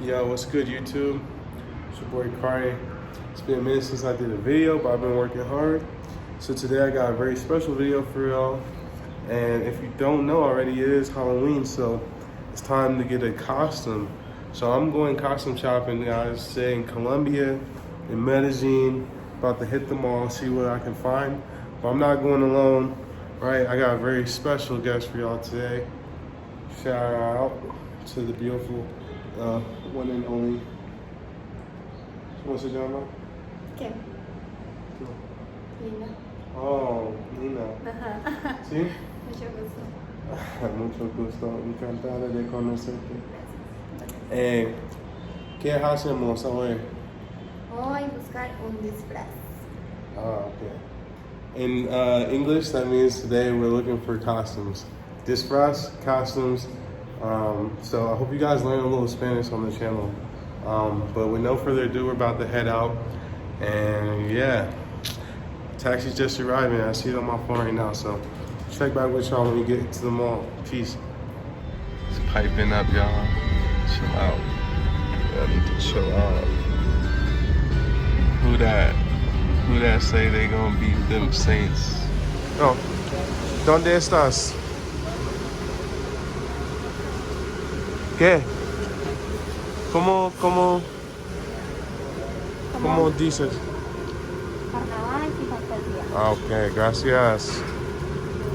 Yo, what's good, YouTube? It's your boy Kari. It's been a minute since I did a video, but I've been working hard. So today I got a very special video for y'all. And if you don't know already, it is Halloween, so it's time to get a costume. So I'm going costume shopping, guys, today in Colombia, in Medellin. About to hit the mall, see what I can find. But I'm not going alone, right? I got a very special guest for y'all today. Shout out to the beautiful one and only. ¿Cómo se llama? ¿Qué? Lina. Oh, Nina. Ajá. ¿Sí? Mucho gusto. Mucho gusto, encantada de conocerte. ¿Qué hacemos hoy? Voy a buscar un disfraz. Okay. In English, that means today we're looking for costumes. Disfraz, costumes. So I hope you guys learn a little Spanish on the channel. But with no further ado, we're about to head out. And yeah, taxi's just arriving. I see it on my phone right now. So check back with y'all when we get to the mall. Peace. It's piping up, y'all. Chill out. Yeah, need to chill out. Who that say they gonna beat them Saints? Oh, ¿dónde estás? ¿Qué? ¿Cómo dices? Carnaval y fantasía. Ah, ok, gracias.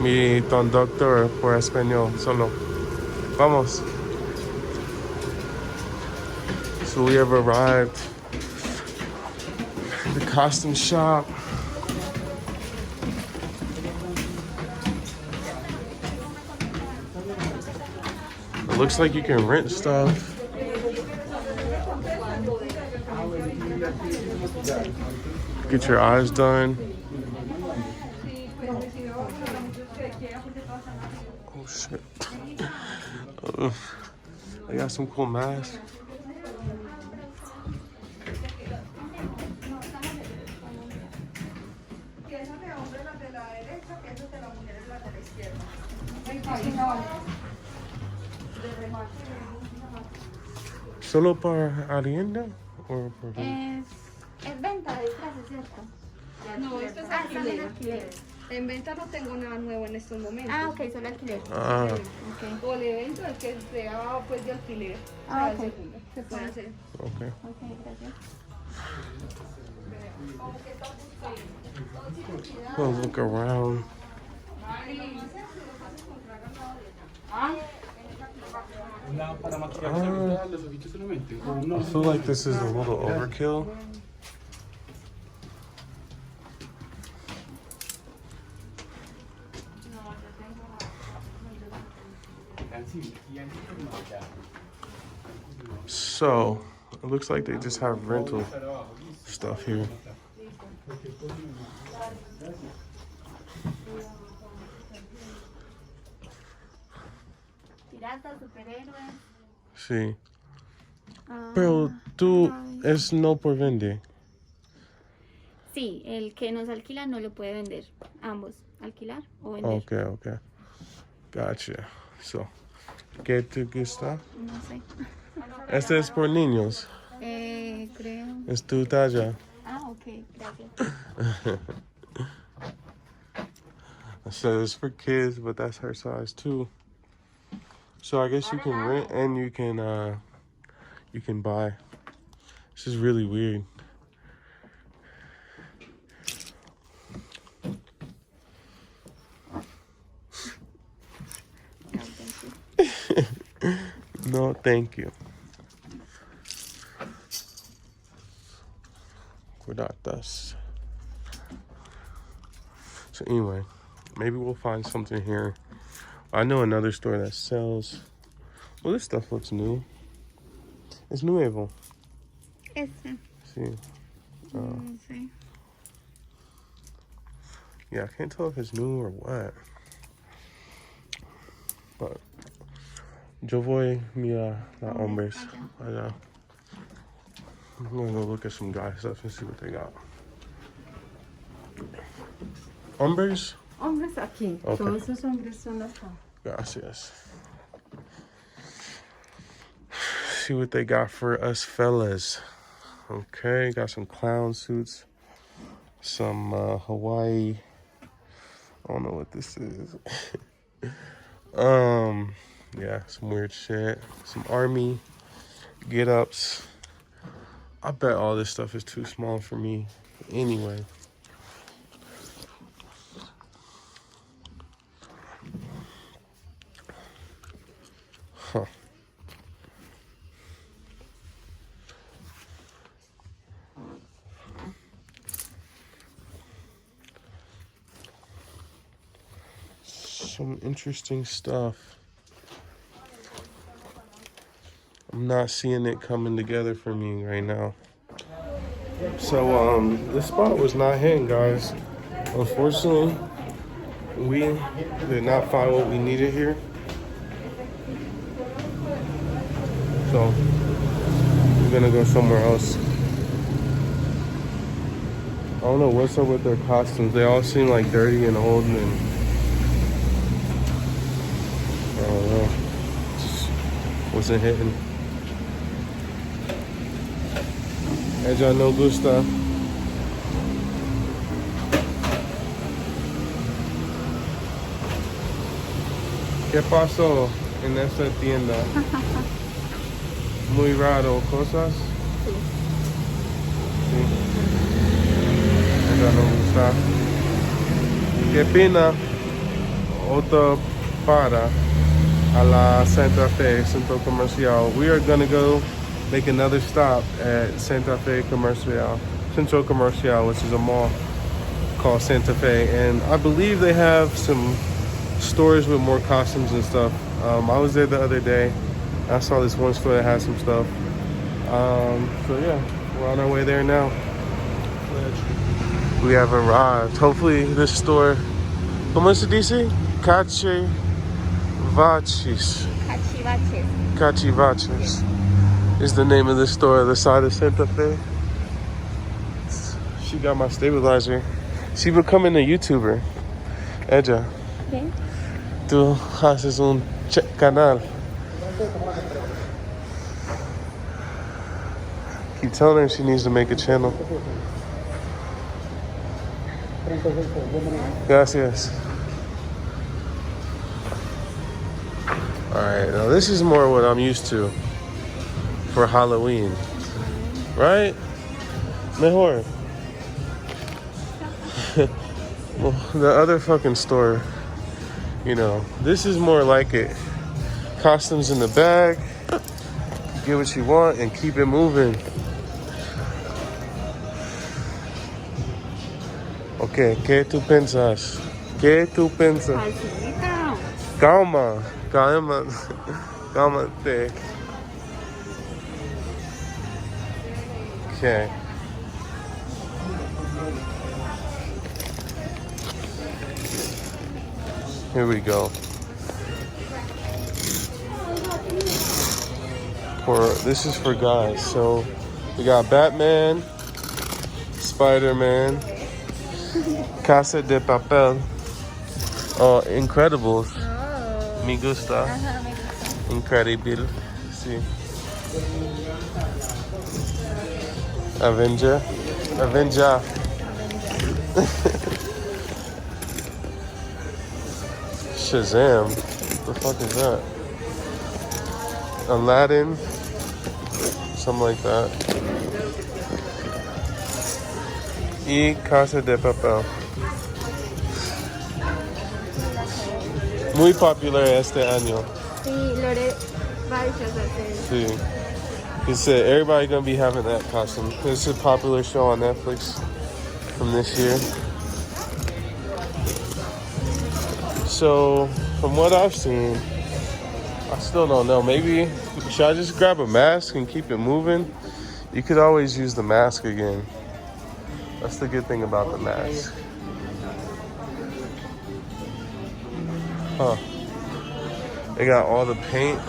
Mi conductor por español solo. Vamos. So we have arrived at the costume shop. It looks like you can rent stuff. Get your eyes done. Oh shit. They got some cool masks. ¿Solo para arrienda o por Es venta de disfraces, ¿cierto? No, esto es Son alquiler. alquiler. En venta no tengo nada nuevo en estos momentos. Ah, ok, solo alquiler. Ah, Ok. O el evento es que sea pues de alquiler. Ah, Para ok. el segundo. Se puede hacer. okay. Ok, gracias. We'll look around. I feel like this is a little overkill. So, it looks like they just have rental stuff here. Piratas, superhéroes. Sí. Ah, Pero tú ay. es no por vender. Sí, el que nos alquila no lo puede vender. Ambos, alquilar o vender. Okay, okay. Gotcha. So, ¿qué te gusta? No sé. Este es por niños. Creo. Es tu talla. Ah, ok, gracias. So it's for kids, but that's her size too. So I guess you can rent and you can buy. This is really weird. No, thank you. Cuidadas. So anyway, maybe we'll find something here. I know another store that sells. Well, this stuff looks new. It's nuevo. Este. See. No sé. Yeah, I can't tell if it's new or what. But yo voy mirar la hombres allá. I'm gonna go look at some guy stuff and see what they got. Hombres? Hombres aquí. Ok. Todos esos hombres son acá. Gracias. see what they got for us fellas. Okay, got some clown suits, some Hawaii. I don't know what this is. Yeah, some weird shit. Some army get-ups. I bet all this stuff is too small for me. Anyway. Huh. Some interesting stuff. I'm not seeing it coming together for me right now. So this spot was not hitting, guys. Unfortunately, we did not find what we needed here. So we're gonna go somewhere else. I don't know what's up with their costumes. They all seem like dirty and old, and I don't know. Just wasn't hitting. Ella no gusta. ¿Qué pasó en esa tienda? Muy raro, cosas. Sí. Ella no gusta. ¿Qué pena? Otra para a la Santa Fe Centro Comercial. We are gonna go make another stop at Santa Fe Centro Comercial, which is a mall called Santa Fe, and I believe they have some stores with more costumes and stuff. I was there the other day. I saw this one store that had some stuff. So yeah, we're on our way there now. We have arrived. Hopefully this store, ¿cómo se dice? Cachivaches. Cachivaches is the name of the store, the side of Santa Fe. She got my stabilizer. She becoming a YouTuber. Ella, ¿Qué? tú haces un canal. Keep telling her she needs to make a channel. Gracias. Alright, now this is more what I'm used to for Halloween. Right? Mejor. Well, the other fucking store, you know, this is more like it. Costumes in the bag, get what you want and keep it moving. Okay, ¿qué tú piensas? ¿Qué tú piensas? Falsita. Calma, calma, cálmate. Okay. Here we go. This is for guys. So we got Batman, Spider-Man, Casa de Papel, Incredibles. Oh. Me gusta. Ajá, me gusta. Incredible. Sí. Avenger. Shazam. What the fuck is that? Aladdin. Something like that. Y Casa de Papel. Muy popular este año. Sí, Lore va a hacer. Sí. He said everybody gonna be having that costume. It's a popular show on Netflix from this year. So, from what I've seen, I still don't know. Maybe, should I just grab a mask and keep it moving? You could always use the mask again. That's the good thing about the mask. Huh. They got all the paint.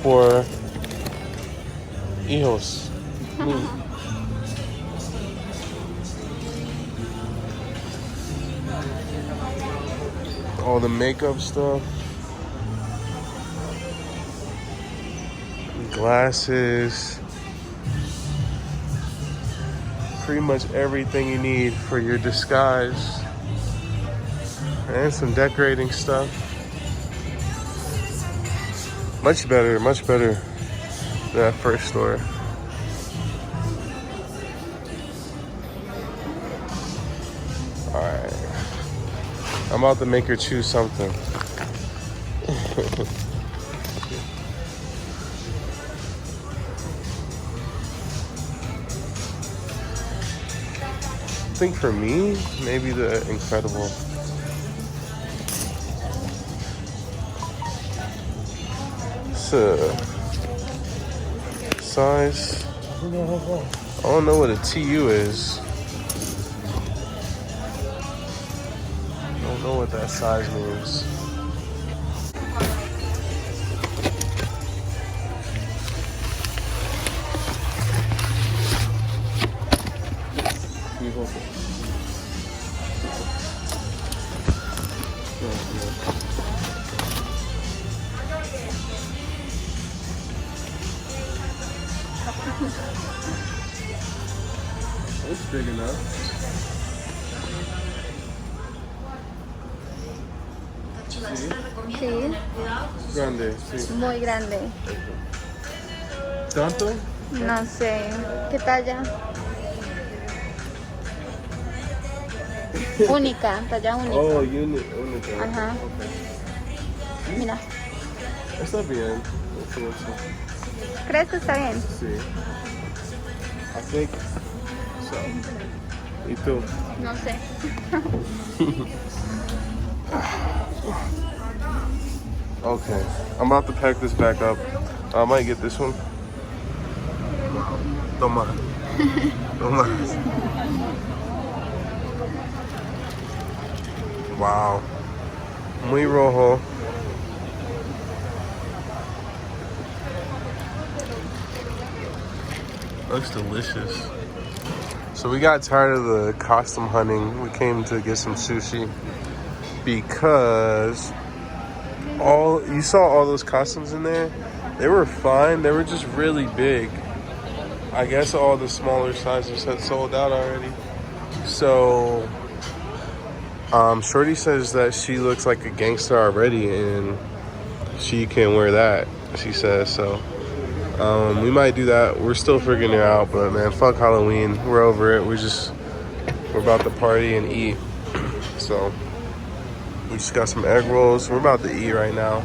por hijos. Me. All the makeup stuff. Glasses. Pretty much everything you need for your disguise. And some decorating stuff. Much better than that first store. Alright. I'm about to make her choose something. I think for me, maybe the Incredible. It's a size. I don't know what a TU is. I don't know what that size means. It's big enough. Sí, Grande, sí. muy grande. ¿Tanto? No sé, ¿qué talla? Única, talla única. Oh, única. Ajá. Okay. Mira, Está bien. ¿crees que está bien? Sí. I think so. ¿Y tú? No sé. Okay. I'm about to pack this back up. I might get this one. Toma. Toma. Wow. Muy rojo. Looks delicious. So we got tired of the costume hunting. We came to get some sushi because you saw all those costumes in there. They were fine. They were just really big. I guess all the smaller sizes had sold out already. So Shorty says that she looks like a gangster already and she can wear that, she says. So we might do that. We're still figuring it out, but man, fuck Halloween. We're over it. We're about to party and eat. So we just got some egg rolls. We're about to eat right now.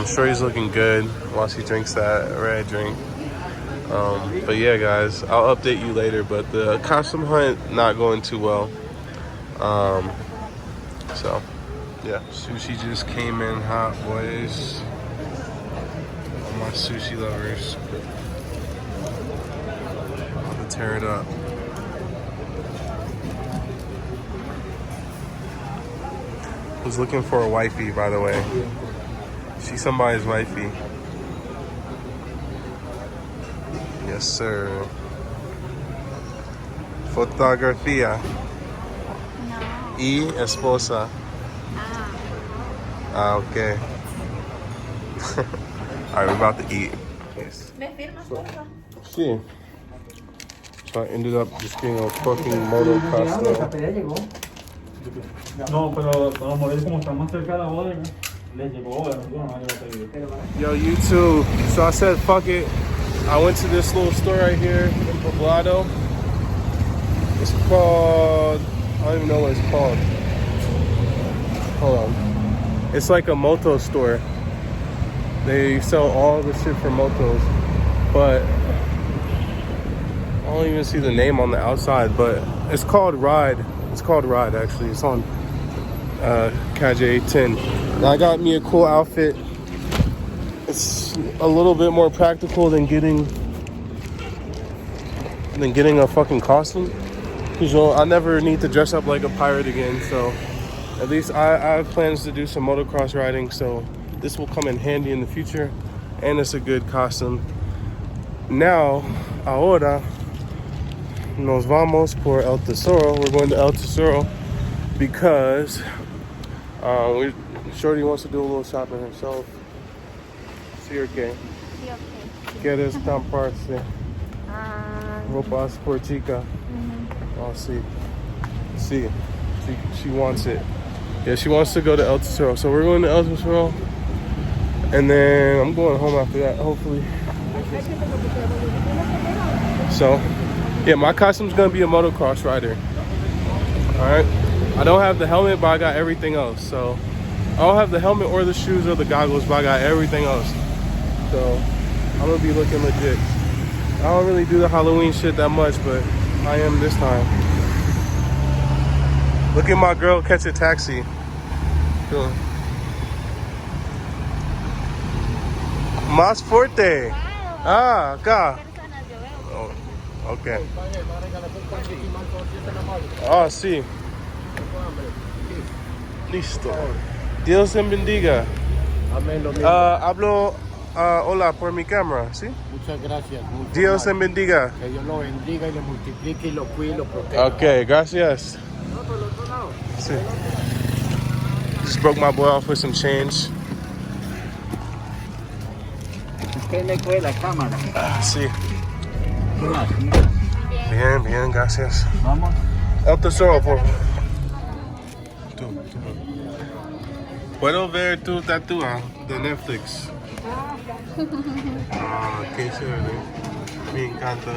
Shorty's looking good while she drinks that red drink. But yeah, guys, I'll update you later. But the costume hunt not going too well. So yeah, sushi just came in hot, boys. All my sushi lovers, I'm gonna tear it up. Was looking for a wifey, by the way. She's somebody's wifey. Yes, sir. Fotografía. No. Y esposa. Ah, okay. Alright, we're about to eat. Yes. Sí. So I ended up just getting a fucking moto costume. No, pero vamos a ver cómo está más cerca de la boda. Le llegó, yo no le Yo, YouTube. So I said, fuck it. I went to this little store right here in Poblado. It's called, I don't even know what it's called. Hold on. It's like a moto store. They sell all the shit for motos, but I don't even see the name on the outside, but it's called Ride. It's called Ride, actually. It's on Calle 10. And I got me a cool outfit. It's a little bit more practical than getting a fucking costume. Because I never need to dress up like a pirate again. So at least I have plans to do some motocross riding. So this will come in handy in the future. and it's a good costume. Now, ahora, nos vamos por El Tesoro. We're going to El Tesoro because Shorty wants to do a little shopping herself. Sí, okay. Sí, ok. ¿Quieres comprarse ropa sportica? Oh, sí. Sí. She wants it. Yeah, she wants to go to El Tesoro. So we're going to El Tesoro. And then I'm going home after that, hopefully. So, yeah, my costume's gonna be a motocross rider. Alright. I don't have the helmet, but I got everything else. So, I don't have the helmet or the shoes or the goggles, but I got everything else. So, I'm gonna be looking legit. I don't really do the Halloween shit that much, but I am this time. Look at my girl catch a taxi. Cool. Más fuerte. Ah, acá. Personas yo veo. Oh, okay. Ah, sí. Listo. Dios te bendiga. Amén, lo mismo. Hablo hola por mi cámara, ¿sí? Muchas gracias. muy Dios te formal. bendiga. Que Dios lo bendiga y lo multiplique y lo cuide y lo proteja. Okay, gracias. Sí. Just broke my boy off with some change. Usted le cuide la cámara. Sí. ¿Qué más? Bien, bien, gracias. Vamos. El Tesoro, por tú. ¿Puedo ver tu tatu de Netflix? Ah, qué chévere. Me encanta.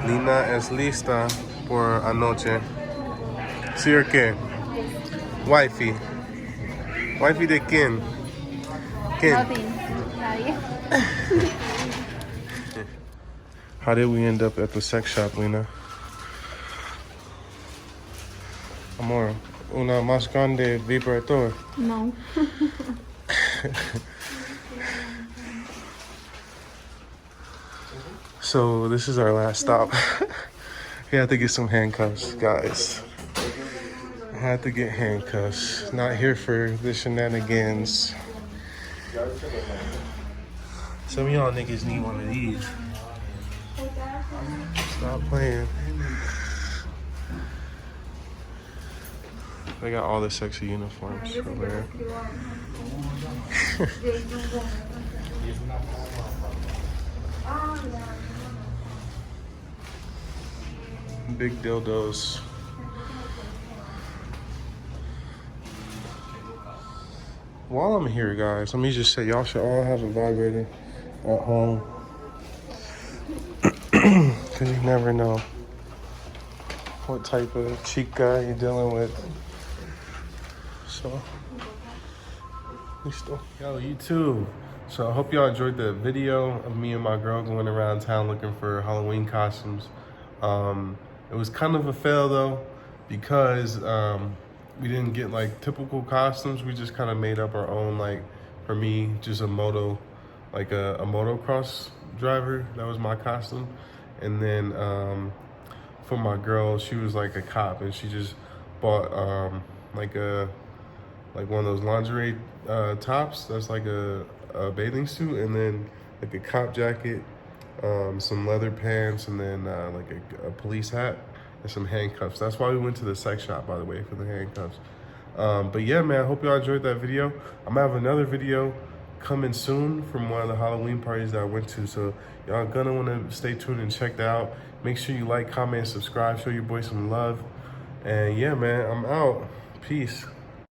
Nina es lista por anoche. ¿Sí o qué? Wifey. ¿Wifey de quién? ¿Quién? Nothing. Nadie. How did we end up at the sex shop, Lena? Amor, una más grande vibrador. No. So this is our last stop. We had to get some handcuffs, guys. I had to get handcuffs. Not here for the shenanigans. Some of y'all niggas need one of these. Stop playing. They got all the sexy uniforms for wear. Big dildos. While I'm here, guys, let me just say y'all should all have a vibrator at home. Because you never know what type of chica you're dealing with. So, listo. Yo, YouTube. So I hope y'all enjoyed the video of me and my girl going around town looking for Halloween costumes. It was kind of a fail though, because we didn't get like typical costumes. We just kind of made up our own, like for me, just a moto, like a motocross driver. That was my costume. And then for my girl, she was like a cop, and she just bought like one of those lingerie tops that's like a bathing suit, and then like a cop jacket, some leather pants, and then like a police hat and some handcuffs. That's why we went to the sex shop, by the way, for the handcuffs. But yeah, man, I hope y'all enjoyed that video. I'm gonna have another video coming soon from one of the Halloween parties that I went to, so y'all gonna want to stay tuned and check that out. Make sure you like, comment, subscribe, show your boy some love. And yeah, man, I'm out. Peace.